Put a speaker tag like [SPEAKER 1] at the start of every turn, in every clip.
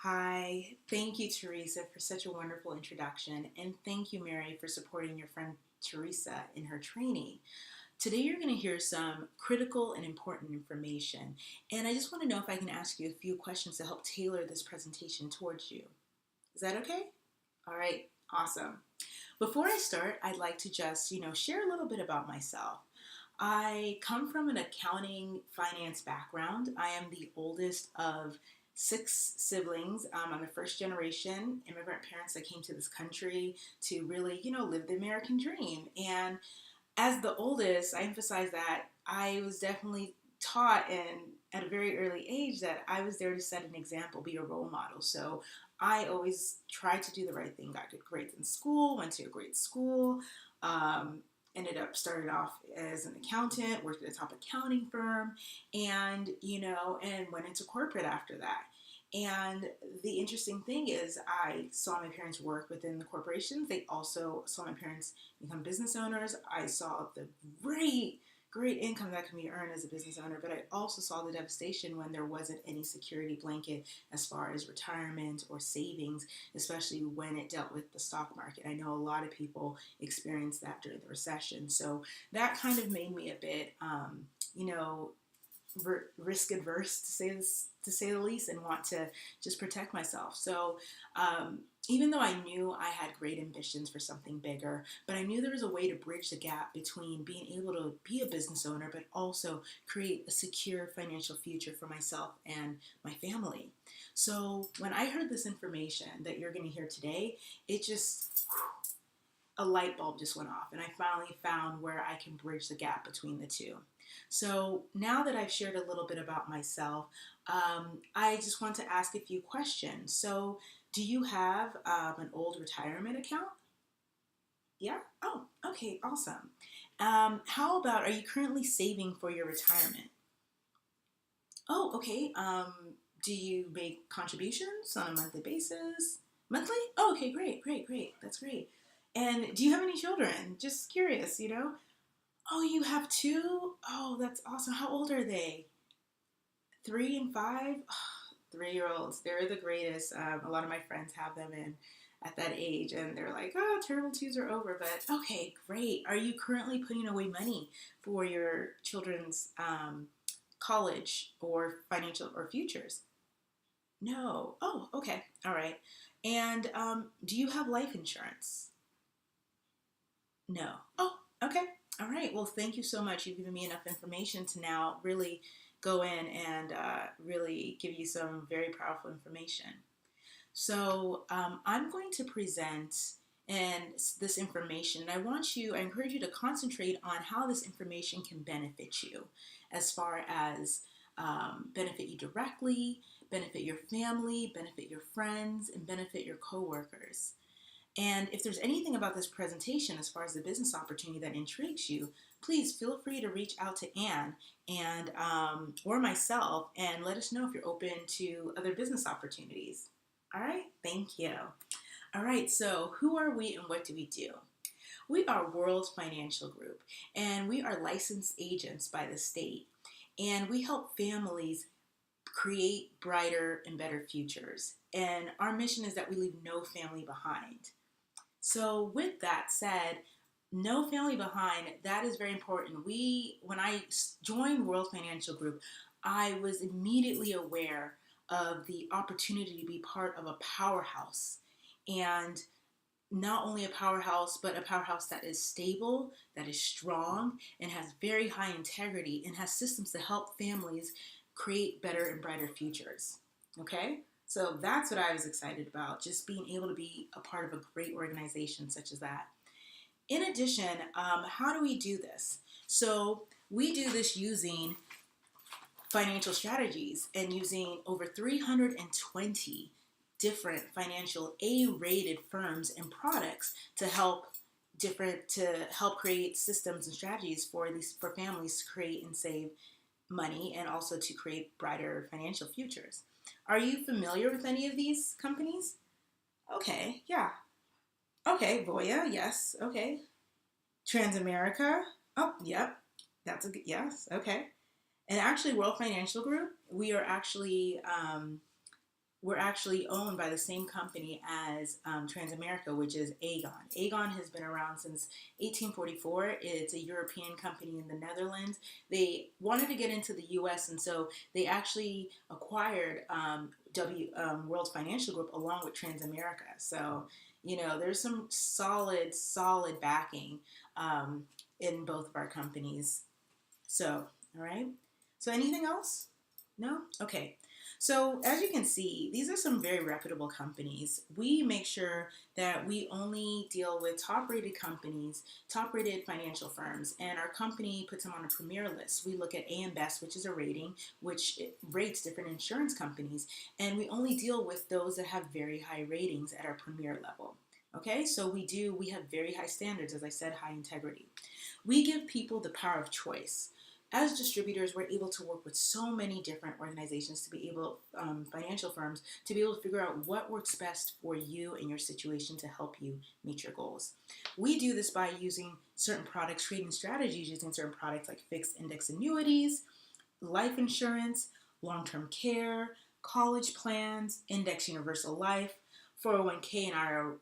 [SPEAKER 1] Hi, thank you, Teresa, for such a wonderful introduction. And thank you, Mary, for supporting your friend Teresa in her training. Today, you're going to hear some critical and important information. And I just want to know if I can ask you a few questions to help tailor this presentation towards you. Is that okay? All right, awesome. Before I start, I'd like to just, share a little bit about myself. I come from an accounting finance background. I am the oldest of six siblings. I'm a first generation immigrant parents that came to this country to really, live the American dream. And as the oldest, I emphasize that I was definitely taught and at a very early age that I was there to set an example, be a role model. So I always tried to do the right thing, got good grades in school, went to a great school, um, ended up started off as an accountant, worked at a top accounting firm, and went into corporate after that. And the interesting thing is, I saw my parents work within the corporations. They also saw my parents become business owners. I saw the great income that can be earned as a business owner, but I also saw the devastation when there wasn't any security blanket as far as retirement or savings, especially when it dealt with the stock market. I know a lot of people experienced that during the recession. So that kind of made me a bit, you know, risk adverse to say the least, and want to just protect myself. So even though I knew I had great ambitions for something bigger, but I knew there was a way to bridge the gap between being able to be a business owner, but also create a secure financial future for myself and my family. So when I heard this information that you're going to hear today, it just a light bulb just went off, and I finally found where I can bridge the gap between the two. So now that I've shared a little bit about myself, I just want to ask a few questions. So, do you have an old retirement account? Yeah? Oh, okay, awesome. How about, are you currently saving for your retirement? Oh, okay. Do you make contributions on a monthly basis? Monthly? Oh, okay, great. That's great. And do you have any children? Just curious. Oh, you have two? Oh, that's awesome. How old are they? 3 and 5? Oh, 3-year-olds. They're the greatest. A lot of my friends have them in at that age, and they're like, oh, terrible twos are over. But okay, great. Are you currently putting away money for your children's college or financial or futures? No. Oh, okay. All right. And do you have life insurance? No. Oh, okay. All right. Well, thank you so much. You've given me enough information to now really go in and really give you some very powerful information. So I'm going to present and this information. I encourage you to concentrate on how this information can benefit you, as far as benefit you directly, benefit your family, benefit your friends, and benefit your coworkers. And if there's anything about this presentation as far as the business opportunity that intrigues you, please feel free to reach out to Anne and or myself and let us know if you're open to other business opportunities. All right, thank you. All right, so who are we and what do we do? We are World Financial Group, and we are licensed agents by the state, and we help families create brighter and better futures. And our mission is that we leave no family behind. So, with that said, no family behind, that is very important. When I joined World Financial Group, I was immediately aware of the opportunity to be part of a powerhouse. And not only a powerhouse, but a powerhouse that is stable, that is strong, and has very high integrity, and has systems to help families create better and brighter futures. Okay? So that's what I was excited about, just being able to be a part of a great organization such as that. In addition, how do we do this? So we do this using financial strategies and using over 320 different financial A-rated firms and products to help create systems and strategies for families to create and save money, and also to create brighter financial futures. Are you familiar with any of these companies? Okay, yeah. Okay, Voya, yes. Okay. Transamerica. Oh, yep. That's a good, yes. Okay. And actually, World Financial Group, we are actually we're actually owned by the same company as Transamerica, which is Aegon. Aegon has been around since 1844. It's a European company in the Netherlands. They wanted to get into the U.S., and so they actually acquired World Financial Group along with Transamerica. So, there's some solid backing in both of our companies. So, all right. So, anything else? No? Okay. So as you can see, these are some very reputable companies. We make sure that we only deal with top-rated companies, top-rated financial firms, and our company puts them on a premier list. We look at AM Best, which is a rating, which rates different insurance companies, and we only deal with those that have very high ratings at our premier level. Okay, so we have very high standards, as I said, high integrity. We give people the power of choice. As distributors, we're able to work with so many different organizations to be able, financial firms, to be able to figure out what works best for you and your situation to help you meet your goals. We do this by using certain products, creating strategies using certain products like fixed index annuities, life insurance, long-term care, college plans, index universal life, 401k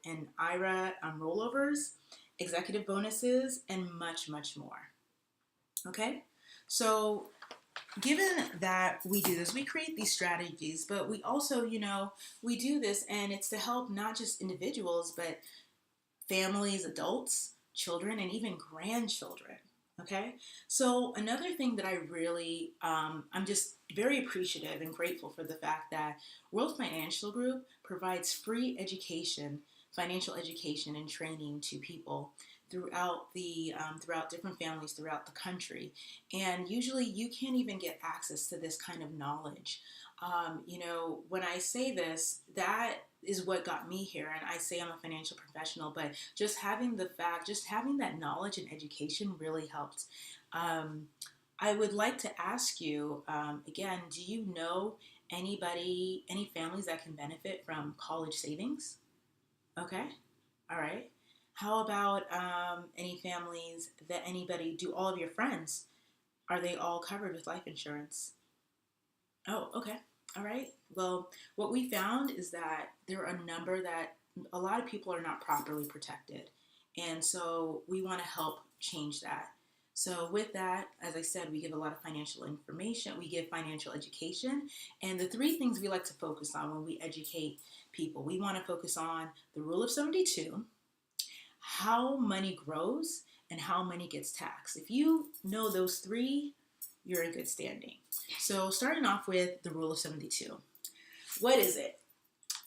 [SPEAKER 1] and IRA rollovers, executive bonuses, and much, much more. Okay? So given that we do this, we create these strategies, but we also, we do this and it's to help not just individuals, but families, adults, children, and even grandchildren. Okay. So another thing that I really, I'm just very appreciative and grateful for the fact that World Financial Group provides free education, financial education and training to people throughout different families throughout the country. And usually you can't even get access to this kind of knowledge. When I say this, that is what got me here. And I say I'm a financial professional, but just having that knowledge and education really helped. I would like to ask you, again, do you know any families that can benefit from college savings? Okay. All right. How about any families do all of your friends, are they all covered with life insurance? Oh, okay. All right. Well, what we found is that there are a lot of people are not properly protected. And so we want to help change that. So with that, as I said, we give a lot of financial information. We give financial education. And the three things we like to focus on when we educate people, we want to focus on the rule of 72, how money grows, and how money gets taxed. If you know those three, you're in good standing. So starting off with the rule of 72. What is it?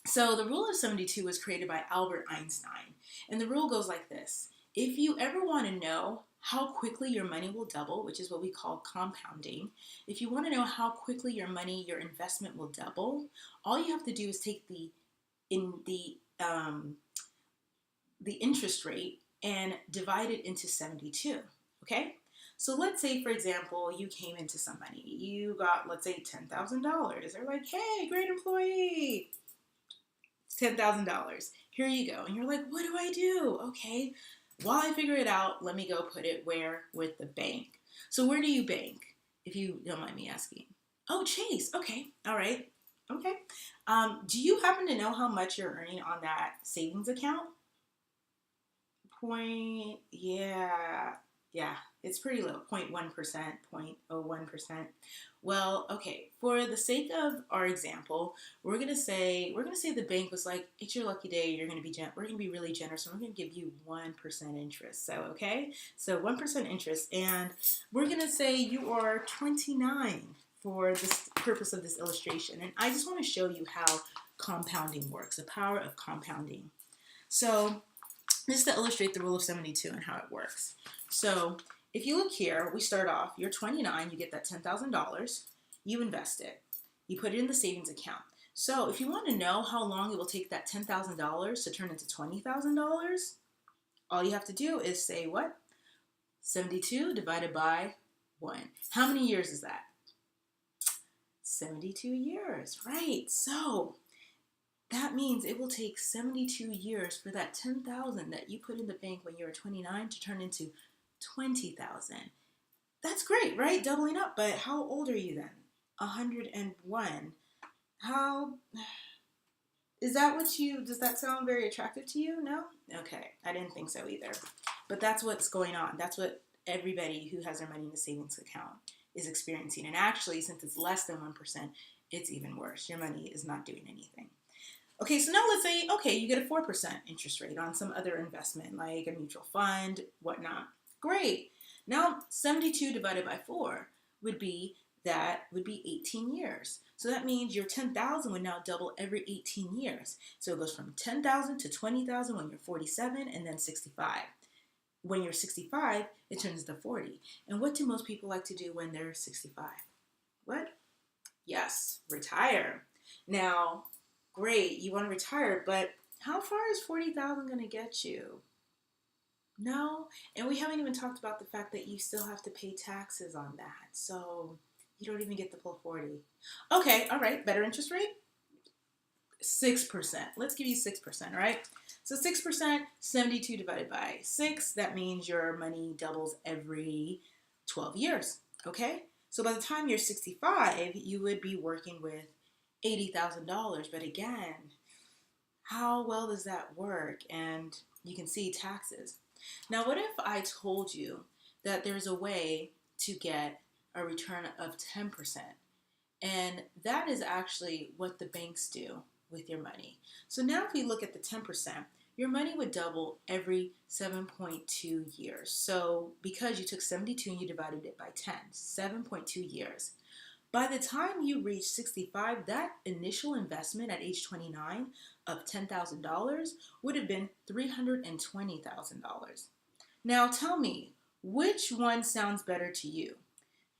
[SPEAKER 1] So the rule of 72 was created by Albert Einstein. And the rule goes like this. If you ever want to know how quickly your money will double, which is what we call compounding, if you want to know how quickly your investment will double, all you have to do is take the interest rate and divide it into 72. Okay? So let's say, for example, you came into some money. You got, let's say, $10,000. They're like, hey, great employee. It's $10,000. Here you go. And you're like, what do I do? Okay. While I figure it out, let me go put it where? With the bank. So where do you bank, if you don't mind me asking? Oh, Chase. Okay. All right. Okay. Do you happen to know how much you're earning on that savings account? Yeah, it's pretty low, 0.1%, 0.01%. Well, okay, for the sake of our example, we're gonna say the bank was like, it's your lucky day, we're gonna be really generous, and we're gonna give you 1% interest. So okay, so 1% interest, and we're gonna say you are 29 for this purpose of this illustration, and I just want to show you how compounding works, the power of compounding. So this is to illustrate the rule of 72 and how it works. So if you look here, we start off, you're 29, you get that $10,000, you invest it, you put it in the savings account. So if you want to know how long it will take that $10,000 to turn into $20,000, all you have to do is say what? 72 divided by 1. How many years is that? 72 years, right? So that means it will take 72 years for that 10,000 that you put in the bank when you were 29 to turn into 20,000. That's great, right? Doubling up. But how old are you then? 101. How Does that sound very attractive to you? No? Okay, I didn't think so either. But that's what's going on. That's what everybody who has their money in a savings account is experiencing. And actually, since it's less than 1%, it's even worse. Your money is not doing anything. Okay, so now let's say, okay, you get a 4% interest rate on some other investment, like a mutual fund, whatnot. Great. Now, 72 divided by 4 would be 18 years. So that means your 10,000 would now double every 18 years. So it goes from 10,000 to 20,000 when you're 47 and then 65. When you're 65, it turns to 40. And what do most people like to do when they're 65? What? Yes, retire. Now, great, you want to retire, but how far is 40,000 going to get you? No, and we haven't even talked about the fact that you still have to pay taxes on that. So you don't even get the full 40. Okay, all right, better interest rate? 6%. Let's give you 6%, right? So 6%, 72 divided by 6, that means your money doubles every 12 years, okay? So by the time you're 65, you would be working with $80,000. But again, how well does that work? And you can see taxes. Now, what if I told you that there's a way to get a return of 10%? And that is actually what the banks do with your money. So now if we look at the 10%, your money would double every 7.2 years. So because you took 72 and you divided it by 10, 7.2 years. By the time you reach 65, that initial investment at age 29 of $10,000 would have been $320,000. Now tell me, which one sounds better to you?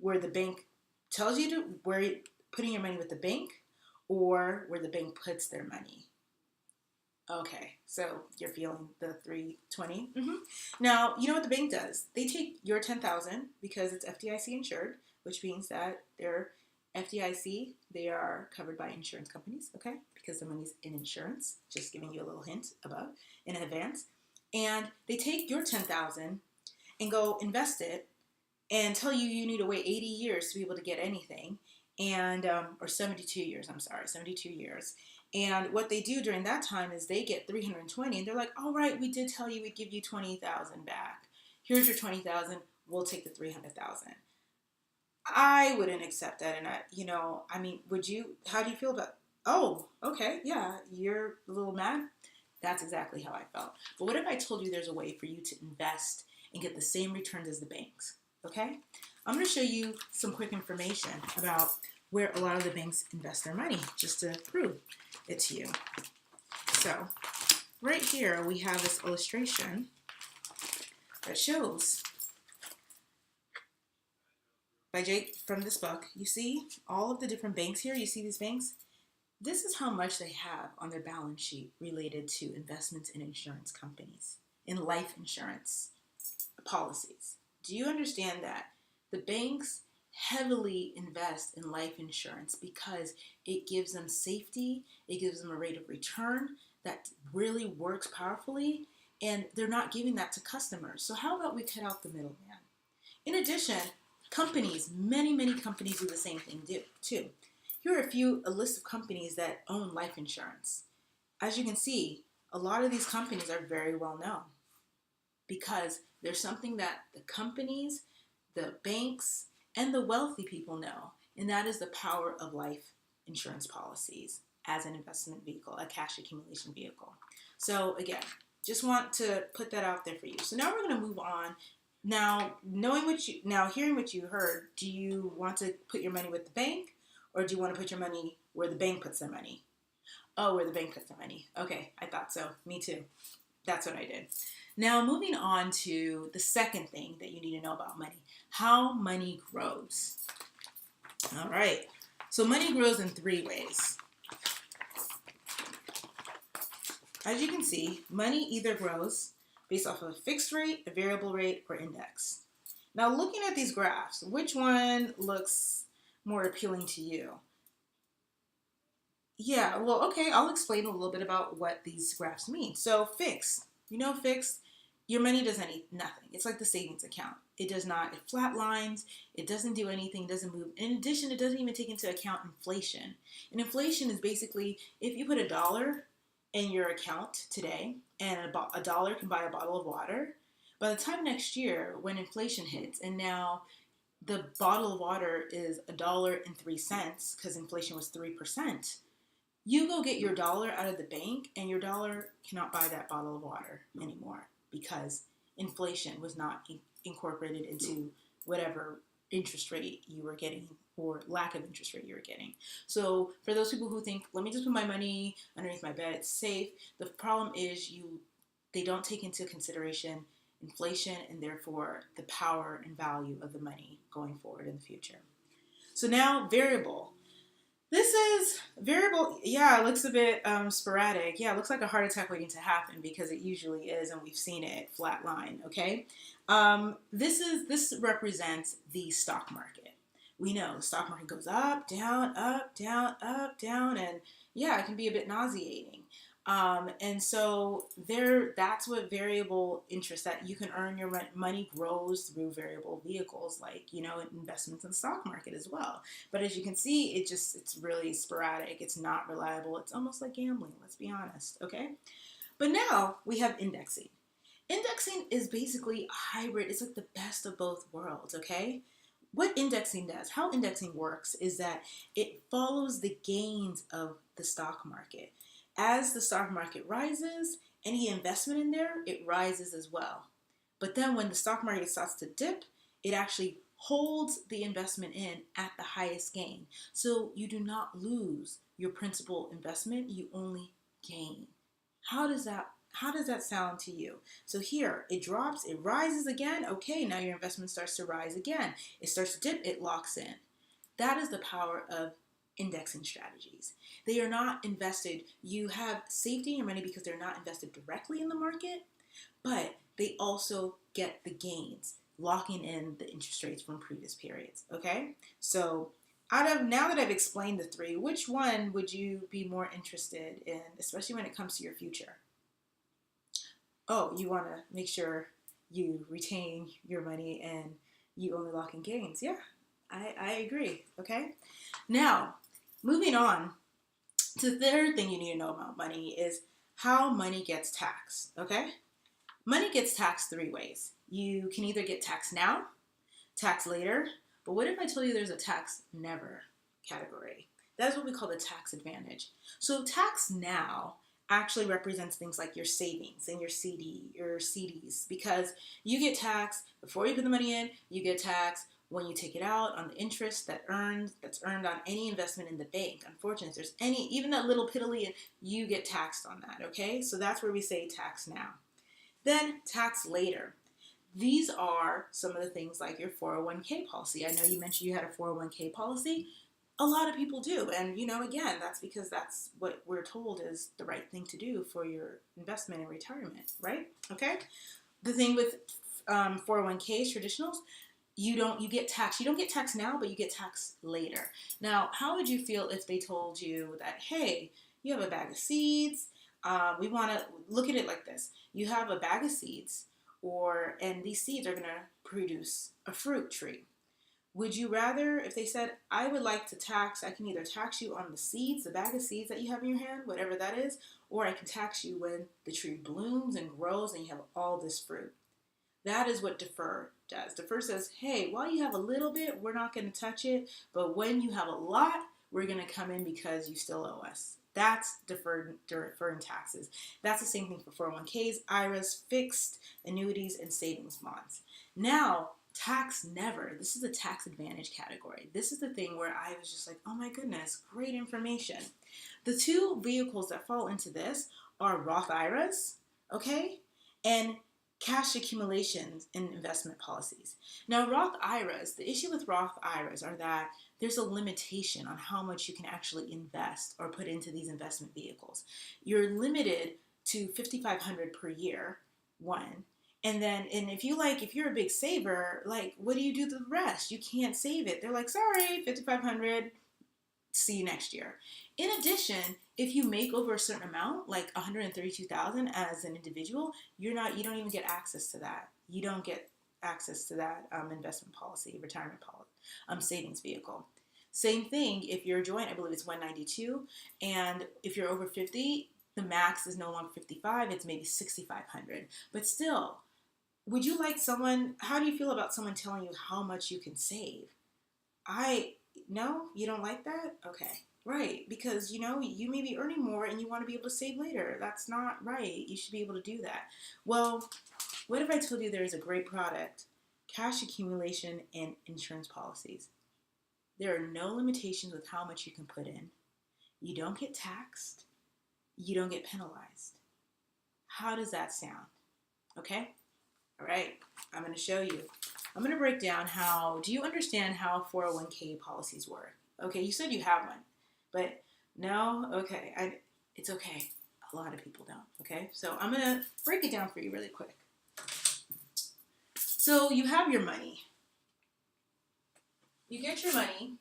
[SPEAKER 1] Where the bank tells you to, where you're putting your money with the bank, or where the bank puts their money? Okay, so you're feeling the 320. Now, you know what the bank does? They take your 10,000 because it's FDIC insured, which means that they're FDIC, they are covered by insurance companies, okay? Because the money's in insurance, just giving you a little hint above in advance. And they take your 10,000 and go invest it and tell you you need to wait 80 years to be able to get anything, and or 72 years, 72 years. And what they do during that time is they get 320, and they're like, all right, we did tell you we'd give you 20,000 back. Here's your 20,000. We'll take the 300,000. I wouldn't accept that. And would you? How do you feel about? Oh, okay, yeah, you're a little mad. That's exactly how I felt. But what if I told you there's a way for you to invest and get the same returns as the banks? Okay, I'm going to show you some quick information about where a lot of the banks invest their money, just to prove it to you. So, right here we have this illustration that shows by Jake from this book. You see all of the different banks here. You see these banks? This is how much they have on their balance sheet related to investments in insurance companies, in life insurance policies. Do you understand that the banks heavily invest in life insurance because it gives them safety, it gives them a rate of return that really works powerfully, and they're not giving that to customers. So how about we cut out the middleman? In addition, companies, many companies do the same thing too. Here are a list of companies that own life insurance. As you can see, a lot of these companies are very well known because there's something that the companies, the banks, and the wealthy people know, and that is the power of life insurance policies as an investment vehicle, a cash accumulation vehicle. So again, just want to put that out there for you. So now we're going to move on. Now, hearing what you heard, do you want to put your money with the bank, or do you want to put your money where the bank puts their money? Oh, where the bank puts their money. Okay, I thought so. Me too. That's what I did. Now, moving on to the second thing that you need to know about money, how money grows. All right, so money grows in 3 ways. As you can see, money either grows based off of a fixed rate, a variable rate, or index. Now, looking at these graphs, which one looks more appealing to you? Yeah, well, okay, I'll explain a little bit about what these graphs mean. So fixed, fixed, your money doesn't eat nothing. It's like the savings account. It does not, it flatlines, it doesn't do anything, doesn't move. In addition, it doesn't even take into account inflation. And inflation is basically, if you put $1 in your account today and a dollar can buy a bottle of water, by the time next year when inflation hits and now the bottle of water is $1.03 because inflation was 3%, you go get your dollar out of the bank and your dollar cannot buy that bottle of water anymore because inflation was not incorporated into whatever interest rate you were getting or lack of interest rate you were getting. So for those people who think, let me just put my money underneath my bed, it's safe, the problem is they don't take into consideration inflation and therefore the power and value of the money going forward in the future. So now variable. This is variable. Yeah, it looks a bit sporadic. Yeah, it looks like a heart attack waiting to happen because it usually is, and we've seen it flatline. Okay, this represents the stock market. We know the stock market goes up, down, up, down, up, down, and yeah, it can be a bit nauseating. And so that's what variable interest that you can earn your money grows through variable vehicles like, investments in the stock market as well. But as you can see, it's really sporadic. It's not reliable. It's almost like gambling. Let's be honest. Okay. But now we have indexing. Indexing is basically a hybrid. It's like the best of both worlds. Okay. What indexing does, how indexing works is that it follows the gains of the stock market. As the stock market rises, any investment in there, it rises as well. But then when the stock market starts to dip, it actually holds the investment in at the highest gain. So you do not lose your principal investment, you only gain. How does that sound to you? So here, it drops, it rises again. Okay, now your investment starts to rise again. It starts to dip, it locks in. That is the power of indexing strategies. They are not invested. You have safety in your money because they're not invested directly in the market, but they also get the gains, locking in the interest rates from previous periods. Okay? So now that I've explained the three, which one would you be more interested in, especially when it comes to your future? Oh, you want to make sure you retain your money and you only lock in gains. Yeah, I agree. Okay? Now, moving on to the third thing you need to know about money is how money gets taxed. Okay? Money gets taxed three ways. You can either get taxed now, taxed later, but what if I told you there's a tax never category? That is what we call the tax advantage. So tax now actually represents things like your savings and your CDs, because you get taxed before you put the money in, you get taxed when you take it out on the interest that's earned on any investment in the bank. Unfortunately, if there's even that little piddly, you get taxed on that, okay? So that's where we say tax now. Then tax later. These are some of the things like your 401k policy. I know you mentioned you had a 401k policy. A lot of people do. And, again, that's because that's what we're told is the right thing to do for your investment in retirement, right? Okay? The thing with 401ks, traditionals, you get taxed. You don't get taxed now, but you get taxed later. Now, how would you feel if they told you that, hey, you have a bag of seeds. We want to look at it like this. You have a bag of seeds, and these seeds are going to produce a fruit tree. Would you rather, if they said, I would like to I can either tax you on the seeds, the bag of seeds that you have in your hand, whatever that is, or I can tax you when the tree blooms and grows and you have all this fruit. That is what defer does. Defer says, hey, while you have a little bit, we're not going to touch it, but when you have a lot, we're going to come in because you still owe us. That's deferring taxes. That's the same thing for 401ks, IRAs, fixed annuities, and savings bonds. Now, tax never. This is the tax advantage category. This is the thing where I was just like, oh my goodness, great information. The two vehicles that fall into this are Roth IRAs, okay, and cash accumulations in investment policies. Now, Roth IRAs, the issue with Roth IRAs are that there's a limitation on how much you can actually invest or put into these investment vehicles. You're limited to $5,500 per year, one. And if you're a big saver, what do you do to the rest? You can't save it. They're like, sorry, $5,500, see you next year. In addition, if you make over a certain amount, like $132,000 as an individual, you don't even get access to that. You don't get access to that investment policy, retirement policy, savings vehicle. Same thing if you're joint, I believe it's $192, and if you're over 50, the max is no longer 55, it's maybe 6,500. But still, would you like someone, how do you feel about someone telling you how much you can save? No, you don't like that? Okay. Right, because you may be earning more and you want to be able to save later. That's not right. You should be able to do that. Well, what if I told you there is a great product, cash accumulation and insurance policies? There are no limitations with how much you can put in. You don't get taxed. You don't get penalized. How does that sound? Okay? All right, I'm going to show you. I'm going to break down do you understand how 401k policies work? Okay, you said you have one, but no? Okay, it's okay. A lot of people don't, okay? So I'm going to break it down for you really quick. So you have your money. You get your money,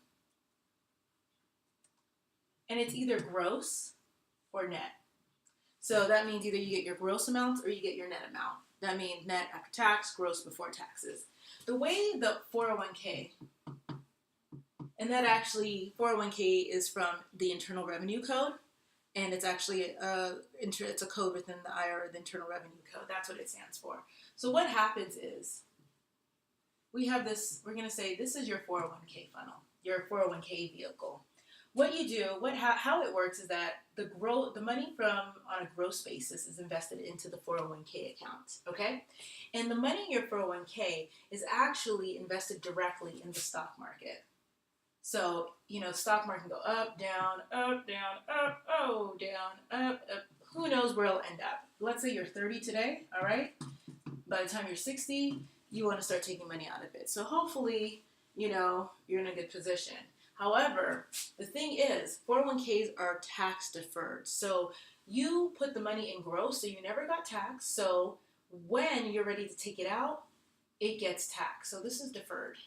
[SPEAKER 1] and it's either gross or net. So that means either you get your gross amount or you get your net amount. That means net after tax, gross before taxes. The way the 401k, and that actually 401k is from the Internal Revenue Code, and it's actually it's a code within the IRS, the Internal Revenue Code. That's what it stands for. So what happens is we have this. We're going to say this is your 401k funnel, your 401k vehicle. What you do, how it works is that the money from on a gross basis is invested into the 401k account, okay? And the money in your 401k is actually invested directly in the stock market. So, stock market can go up, down, up, down, up, oh, down, up. Who knows where it'll end up? Let's say you're 30 today, all right? By the time you're 60, you want to start taking money out of it. So hopefully, you're in a good position. However, the thing is, 401ks are tax deferred. So you put the money in gross, so you never got taxed. So when you're ready to take it out, it gets taxed. So this is deferred.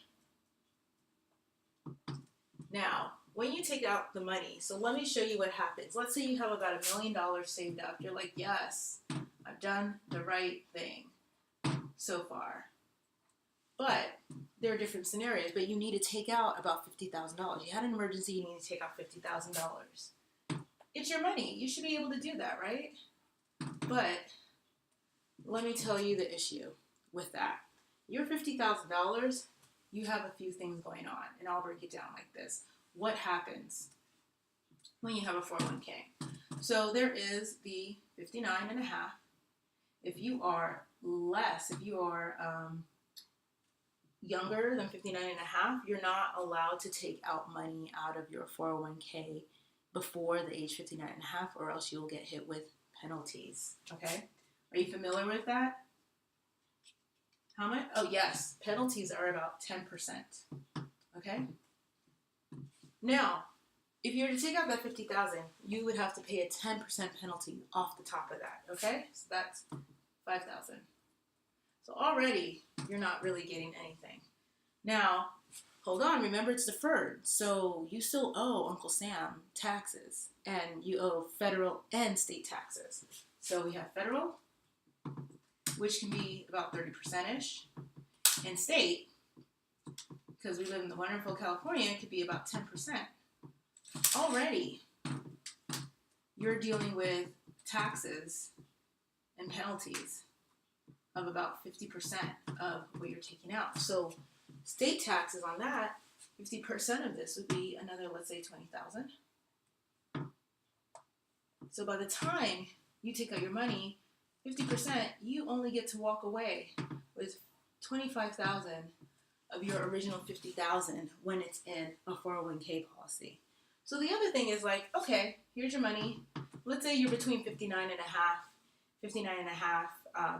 [SPEAKER 1] Now, when you take out the money, so let me show you what happens. Let's say you have about $1 million saved up. You're like, yes, I've done the right thing so far. But there are different scenarios, but you need to take out about $50,000. You had an emergency, you need to take out $50,000. It's your money. You should be able to do that, right? But let me tell you the issue with that. Your $50,000, you have a few things going on, and I'll break it down like this. What happens when you have a 401k? So there is the 59.5. If you are younger than 59.5, you're not allowed to take out money out of your 401k before the age 59.5, or else you'll get hit with penalties. Okay? Are you familiar with that? How much? Oh, yes. Penalties are about 10%. Okay? Now, if you were to take out that $50,000, you would have to pay a 10% penalty off the top of that. Okay? So that's $5,000. So already, you're not really getting anything. Now, hold on. Remember, it's deferred. So you still owe Uncle Sam taxes. And you owe federal and state taxes. So we have federal, which can be about 30%-ish. And state, because we live in the wonderful California, it could be about 10%. Already, you're dealing with taxes and penalties of about 50% of what you're taking out. So state taxes on that, 50% of this would be another, let's say, $20,000. So by the time you take out your money, 50%, you only get to walk away with $25,000 of your original $50,000 when it's in a 401k policy. So the other thing is like, okay, here's your money. Let's say you're between 59.5,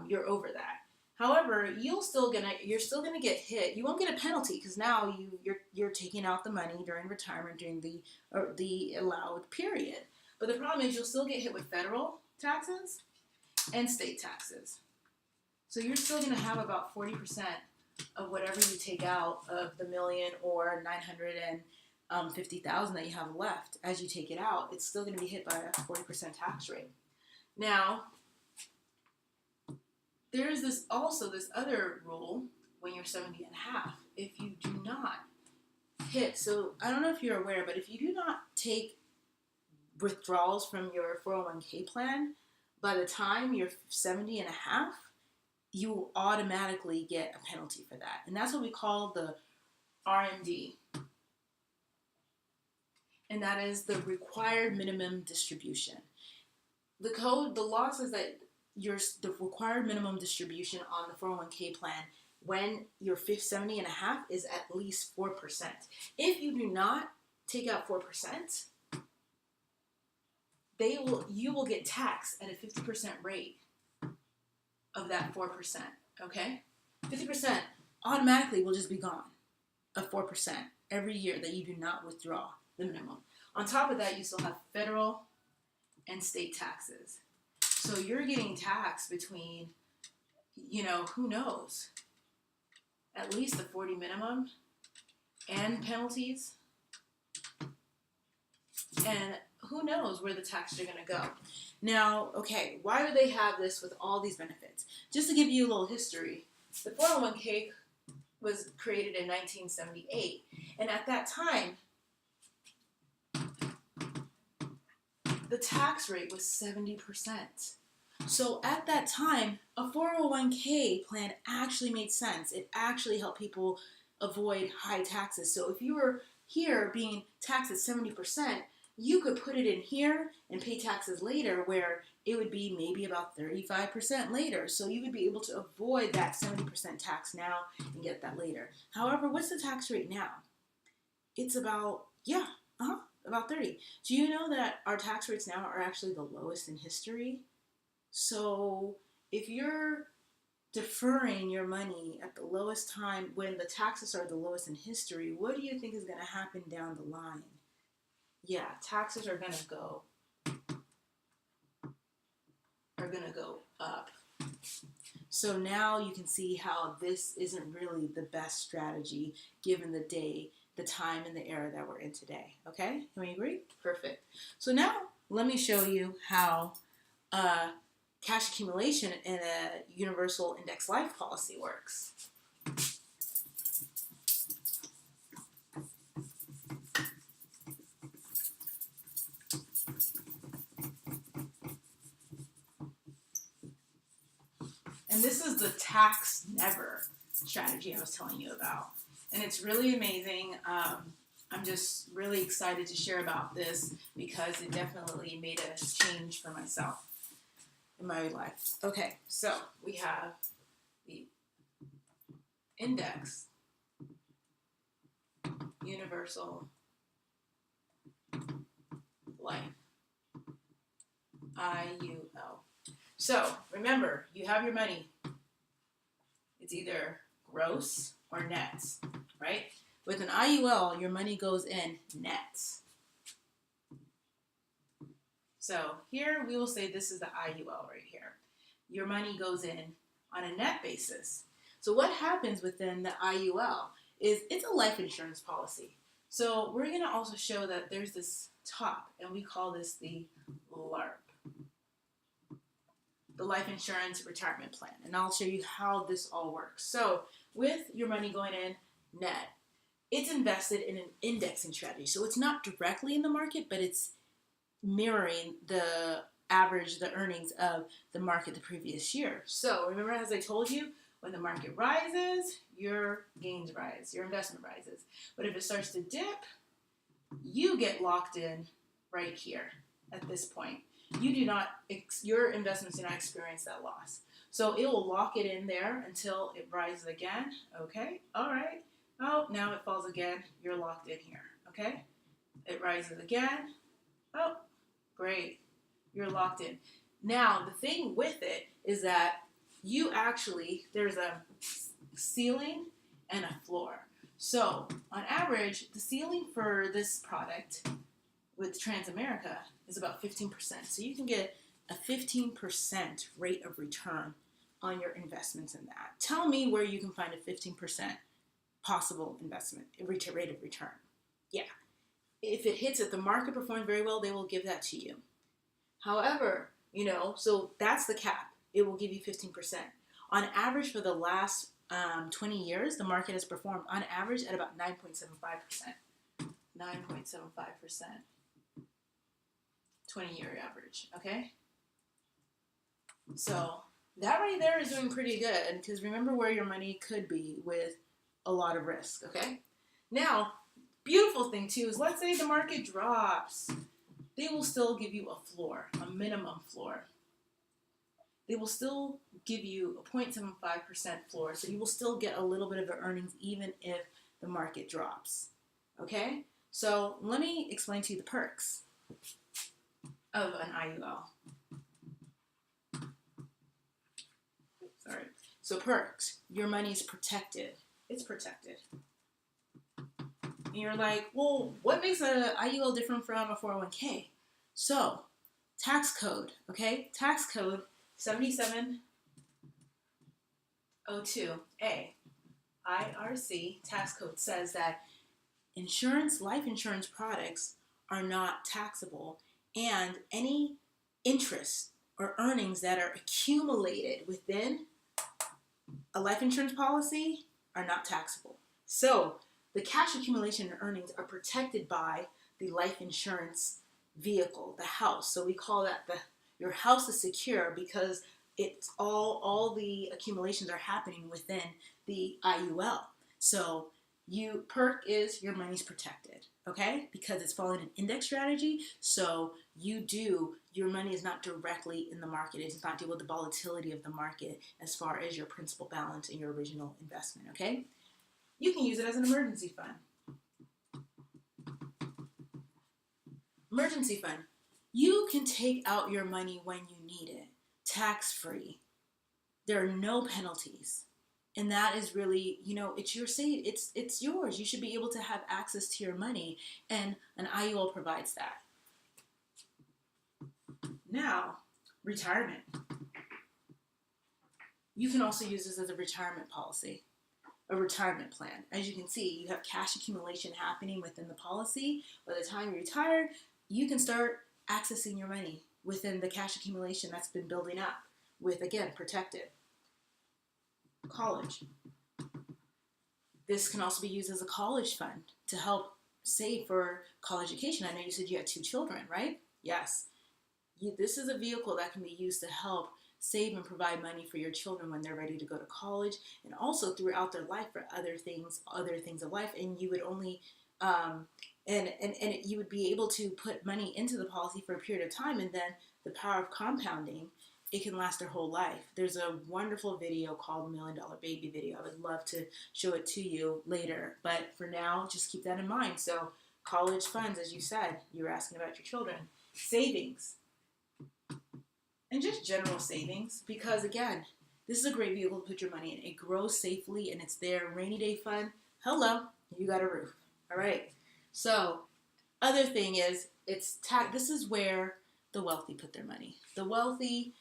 [SPEAKER 1] you're over that. However, you're still gonna get hit. You won't get a penalty because now you're taking out the money during retirement during the allowed period. But the problem is you'll still get hit with federal taxes and state taxes. So you're still gonna have about 40% of whatever you take out of the million or 950,000 that you have left. As you take it out, it's still gonna be hit by a 40% tax rate. Now, there's this other rule when you're 70.5. If you do not hit, so I don't know if you're aware, but if you do not take withdrawals from your 401k plan, by the time you're 70 and a half, you will automatically get a penalty for that. And that's what we call the RMD. And that is the required minimum distribution. The law says that the required minimum distribution on the 401k plan when you're 70 and a half is at least 4%. If you do not take out 4%, you will get taxed at a 50% rate of that 4%, okay? 50% automatically will just be gone of 4% every year that you do not withdraw the minimum. On top of that, you still have federal and state taxes. So you're getting taxed between, who knows, at least the 40 minimum and penalties. And who knows where the taxes are going to go. Now, okay, why do they have this with all these benefits? Just to give you a little history, the 401k was created in 1978. And at that time, the tax rate was 70%. So at that time, a 401k plan actually made sense. It actually helped people avoid high taxes. So if you were here being taxed at 70%, you could put it in here and pay taxes later, where it would be maybe about 35% later. So you would be able to avoid that 70% tax now and get that later. However, what's the tax rate now? It's about 30. Do you know that our tax rates now are actually the lowest in history? So if you're deferring your money at the lowest time when the taxes are the lowest in history, what do you think is going to happen down the line? Yeah, taxes are going to go up. So now you can see how this isn't really the best strategy given the day, the time, and the era that we're in today. Okay? Can we agree? Perfect. So now let me show you how cash accumulation in a universal index life policy works. And this is the tax never strategy I was telling you about. And it's really amazing. I'm just really excited to share about this because it definitely made a change for myself in my life. Okay, so we have the index universal life, IUL. So remember, you have your money. It's either gross or net, right? With an IUL, your money goes in net. So here we will say this is the IUL right here. Your money goes in on a net basis. So what happens within the IUL is it's a life insurance policy. So we're going to also show that there's this top, and we call this the LARP, the Life Insurance Retirement Plan. And I'll show you how this all works. So with your money going in net, it's invested in an indexing strategy. So it's not directly in the market, but it's mirroring the earnings of the market the previous year. So remember, as I told you, when the market rises, your gains rise, your investment rises. But if it starts to dip, you get locked in right here at this point. Your investments do not experience that loss. So it will lock it in there until it rises again. Okay, all right. Oh, now it falls again. You're locked in here. Okay, it rises again. Oh, great. You're locked in. Now, the thing with it is that there's a ceiling and a floor. So, on average, the ceiling for this product with Transamerica is about 15%. So you can get a 15% rate of return on your investments in that. Tell me where you can find a 15% possible investment rate of return. Yeah. If the market performs very well, they will give that to you. However, so that's the cap. It will give you 15%. On average, for the last 20 years, the market has performed on average at about 9.75%. 9.75%. 20-year average, okay? So that right there is doing pretty good, because remember where your money could be with a lot of risk, okay? Now, beautiful thing too is, let's say the market drops. They will still give you a floor, a minimum floor. They will still give you a 0.75% floor, so you will still get a little bit of the earnings even if the market drops, okay? So let me explain to you the perks of an IUL. Sorry. So perks, your money is protected. It's protected. And you're like, well, what makes an IUL different from a 401k? So, tax code, okay? Tax code 7702A. IRC tax code says that life insurance products are not taxable, and any interest or earnings that are accumulated within a life insurance policy are not taxable. So the cash accumulation and earnings are protected by the life insurance vehicle, the house. So we call that your house is secure, because it's all the accumulations are happening within the IUL. So perk is your money's protected, okay? Because it's following an index strategy. So your money is not directly in the market. It does not deal with the volatility of the market as far as your principal balance and your original investment, okay? You can use it as an emergency fund. Emergency fund. You can take out your money when you need it, tax-free. There are no penalties. And that is really, it's your it's yours. You should be able to have access to your money, and an IUL provides that. Now, retirement. You can also use this as a retirement policy, a retirement plan. As you can see, you have cash accumulation happening within the policy. By the time you retire, you can start accessing your money within the cash accumulation that's been building up with, again, protected. College. This can also be used as a college fund to help save for college education. I know you said you had 2 children, right? Yes. This is a vehicle that can be used to help save and provide money for your children when they're ready to go to college, and also throughout their life for other things of life. And you would only you would be able to put money into the policy for a period of time, and then the power of compounding, it can last their whole life. There's a wonderful video called $1 Million Baby Video. I would love to show it to you later, but for now, just keep that in mind. So college funds, as you said, you were asking about your children. Savings. And just general savings, because again, this is a great vehicle to put your money in. It grows safely, and it's there. Rainy day fund. Hello, you got a roof. All right. So other thing is, this is where the wealthy put their money. The wealthy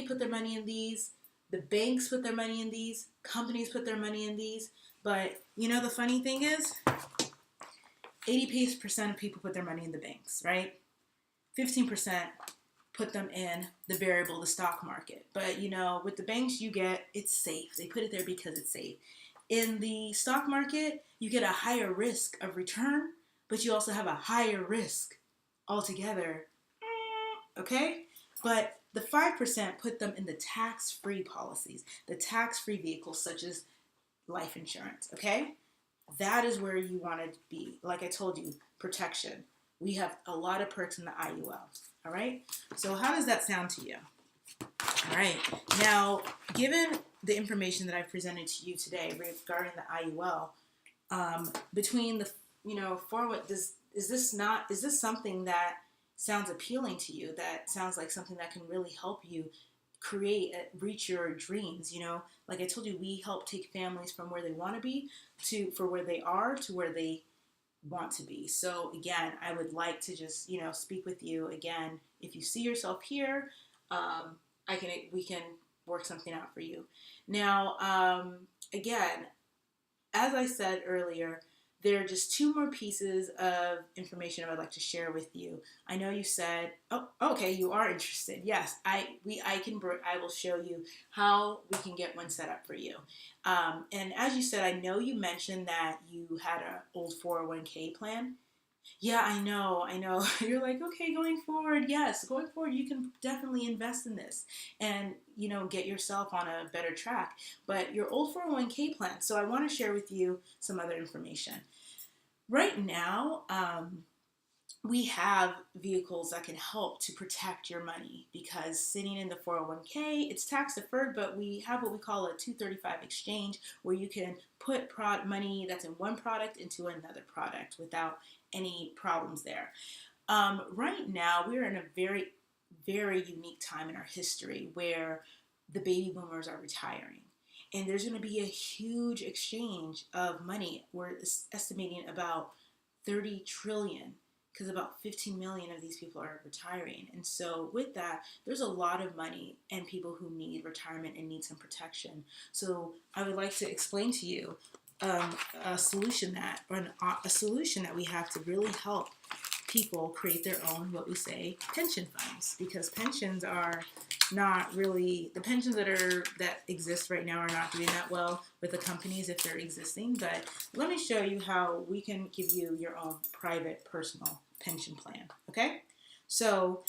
[SPEAKER 1] put their money in these. The banks put their money in these. Companies put their money in these. But the funny thing is, 80% of people put their money in the banks, right? 15% put them in the variable, the stock market. But with the banks, it's safe. They put it there because it's safe. In the stock market, you get a higher risk of return, but you also have a higher risk altogether. Okay? But the 5% put them in the tax-free policies, the tax-free vehicles such as life insurance. Okay? That is where you want to be. Like I told you, protection. We have a lot of perks in the IUL. All right? So how does that sound to you? All right. Now, given the information that I presented to you today regarding the IUL, between the, is this something that sounds appealing to you, that sounds like something that can really help you reach your dreams? Like I told you, we help take families from where they want to be for where they are to where they want to be. So again, I would like to just, speak with you again. If you see yourself here, we can work something out for you. Now, again, as I said earlier, there are just 2 more pieces of information I would like to share with you. I know you said, oh, okay, you are interested. Yes, I will show you how we can get one set up for you. And as you said, I know you mentioned that you had an old 401k plan. Yeah, I know. You're like, okay, going forward, yes, going forward, you can definitely invest in this and, get yourself on a better track. But your old 401k plan, so I want to share with you some other information. Right now, we have vehicles that can help to protect your money because sitting in the 401k, it's tax deferred, but we have what we call a 235 exchange where you can put money that's in one product into another product without any problems there. Right now, we're in a very, very unique time in our history where the baby boomers are retiring. And there's going to be a huge exchange of money. We're estimating about 30 trillion because about 15 million of these people are retiring. And so with that, there's a lot of money and people who need retirement and need some protection. So I would like to explain to you a solution a solution that we have to really help people create their own, what we say, pension funds, because pensions are not really the pensions that exist right now are not doing that well with the companies if they're existing. But let me show you how we can give you your own private personal pension plan. Okay, so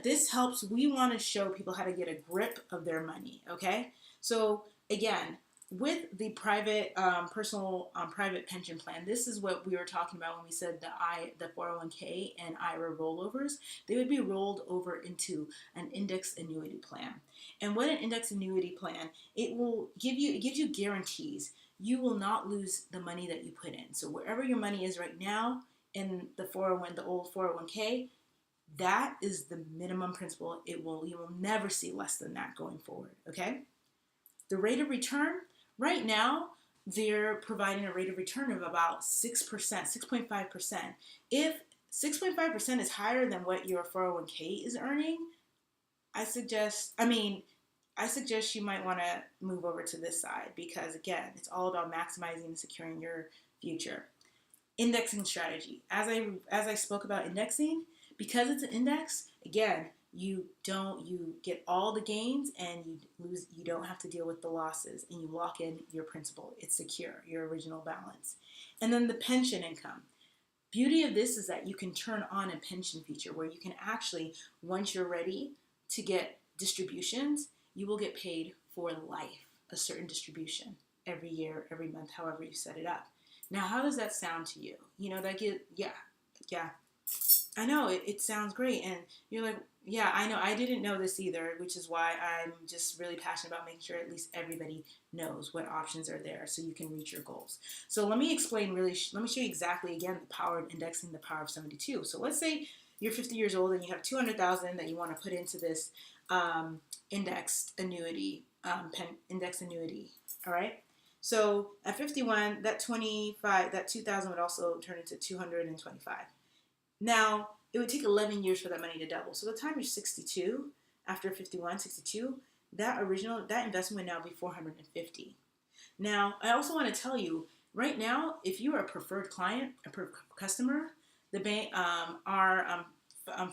[SPEAKER 1] this helps. We want to show people how to get a grip of their money. Okay, so again, with the private personal private pension plan, this is what we were talking about when we said the 401k and IRA rollovers. They would be rolled over into an index annuity plan. And what an index annuity plan, it gives you guarantees. You will not lose the money that you put in. So wherever your money is right now in the old 401k, that is the minimum principal. You will never see less than that going forward. Okay? The rate of return, right now, they're providing a rate of return of about 6%, 6.5%. If 6.5% is higher than what your 401k is earning, I suggest you might want to move over to this side because, again, it's all about maximizing and securing your future. Indexing strategy. As I spoke about indexing, because it's an index, again, you get all the gains and you don't have to deal with the losses and you lock in your principal. It's secure, your original balance. And then the pension income. Beauty of this is that you can turn on a pension feature where you can actually, once you're ready to get distributions, you will get paid for life, a certain distribution every year, every month, however you set it up. Now, how does that sound to you? Yeah, I know it sounds great. And you're like, yeah, I know. I didn't know this either, which is why I'm just really passionate about making sure at least everybody knows what options are there so you can reach your goals. So let me let me show you exactly again the power of indexing, the power of 72. So let's say you're 50 years old and you have 200,000 that you want to put into this indexed annuity, index annuity. All right. So at 51, that 2,000 would also turn into 225. Now, it would take 11 years for that money to double. So the time you're 62, after 51, 62, that investment would now be 450. Now, I also want to tell you, right now, if you are a preferred client, customer, the bank,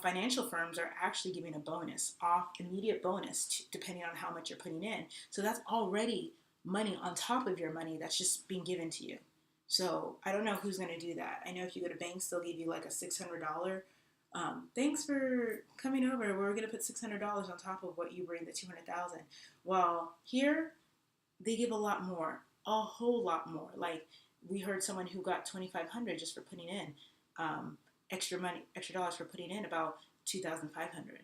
[SPEAKER 1] financial firms are actually giving a bonus, immediate bonus, depending on how much you're putting in. So that's already money on top of your money that's just being given to you. So I don't know who's going to do that. I know if you go to banks, they'll give you like a $600. Thanks for coming over. We're going to put $600 on top of what you bring, the 200,000. While here, they give a lot more, a whole lot more. Like we heard someone who got 2,500 just for putting in extra dollars for putting in about 2,500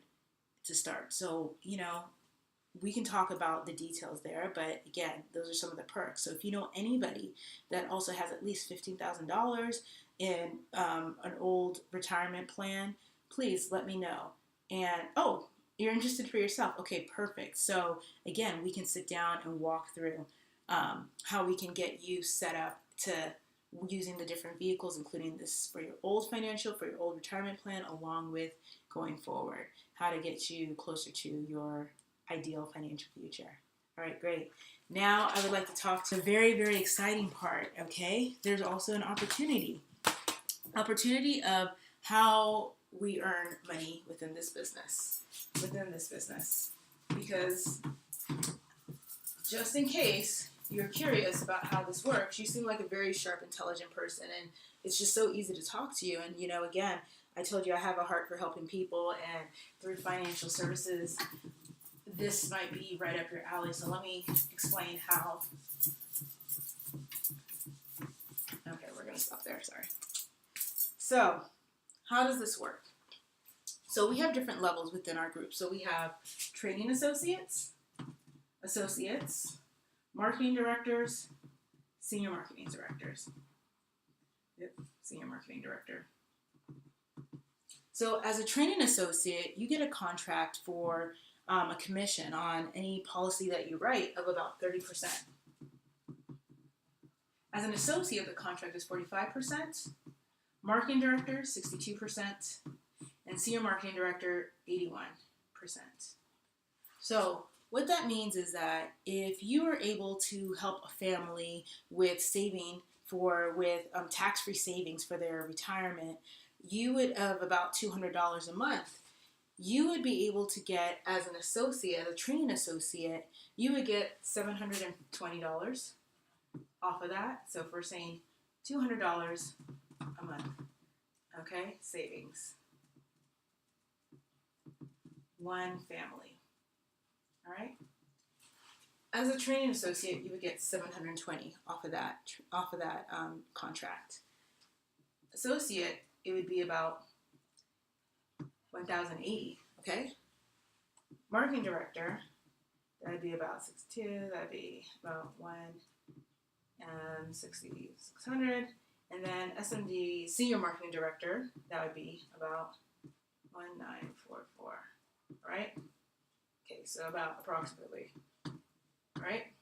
[SPEAKER 1] to start. So we can talk about the details there, but again, those are some of the perks. So if you know anybody that also has at least $15,000 in an old retirement plan, please let me know. And you're interested for yourself. Okay, perfect. So again, we can sit down and walk through how we can get you set up to using the different vehicles, including this for your old retirement plan, along with going forward, how to get you closer to your ideal financial future. All right, great. Now I would like to talk to the very, very exciting part, okay? There's also an opportunity of how we earn money within this business. Because just in case you're curious about how this works, you seem like a very sharp, intelligent person, and it's just so easy to talk to you. And, again, I told you I have a heart for helping people, and through financial services, this might be right up your alley. So let me explain how. Okay, we're going to stop there. Sorry. So, how does this work? So we have different levels within our group. So we have training associates, marketing directors, senior marketing directors. Yep, senior marketing director. So as a training associate, you get a contract for a commission on any policy that you write of about 30%. As an associate, the contract is 45%, marketing director, 62%, and senior marketing director, 81%. So what that means is that if you are able to help a family with saving with tax-free savings for their retirement, you would have about $200 a month. You would be able to get, as an associate, a training associate, you would get $720 off of that. So if we're saying $200 a month, okay, savings. One family. All right. As a training associate, you would get $720 off of that contract. Associate, it would be about $1,080. Okay. Marketing director, that'd be about $62. That'd be about $6,600. And then SMD, senior marketing director, that would be about $1,944. Right? Okay, so about approximately. Right?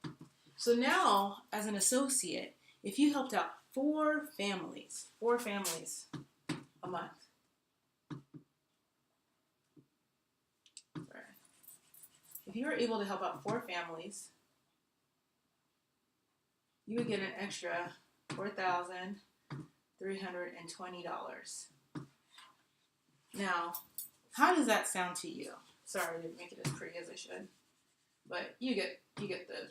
[SPEAKER 1] So now, as an associate, if you helped out four families a month. Sorry. If you were able to help out four families, you would get an extra $4,320. Now, how does that sound to you? Sorry, I didn't make it as pretty as I should. But you get the,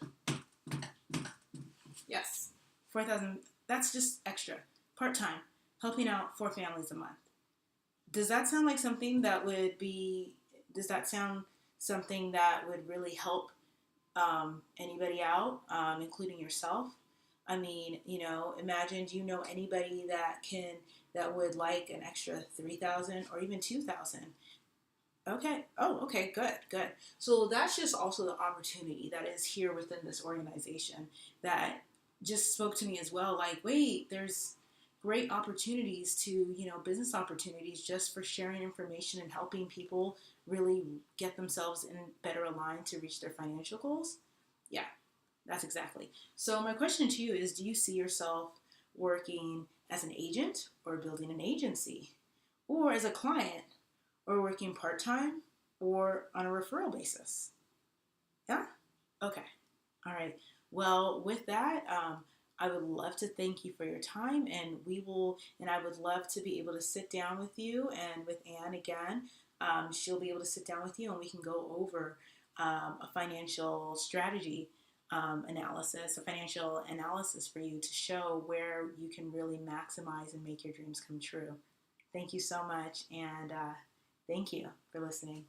[SPEAKER 1] yes, 4,000, that's just extra, part-time, helping out four families a month. Does that sound like something that would really help anybody out, including yourself? I mean, imagine, do you know anybody that would like an extra $3,000 or even $2,000? Okay. Oh, okay. Good. So that's just also the opportunity that is here within this organization that just spoke to me as well. Like, wait, there's great opportunities to, business opportunities just for sharing information and helping people really get themselves in better aligned to reach their financial goals. Yeah, that's exactly. So my question to you is, do you see yourself working as an agent or building an agency, or as a client, or working part-time, or on a referral basis? Yeah? Okay. All right. Well, with that, I would love to thank you for your time, and I would love to be able to sit down with you and with Anne again. She'll be able to sit down with you, and we can go over a financial strategy analysis, a financial analysis for you to show where you can really maximize and make your dreams come true. Thank you so much, and thank you for listening.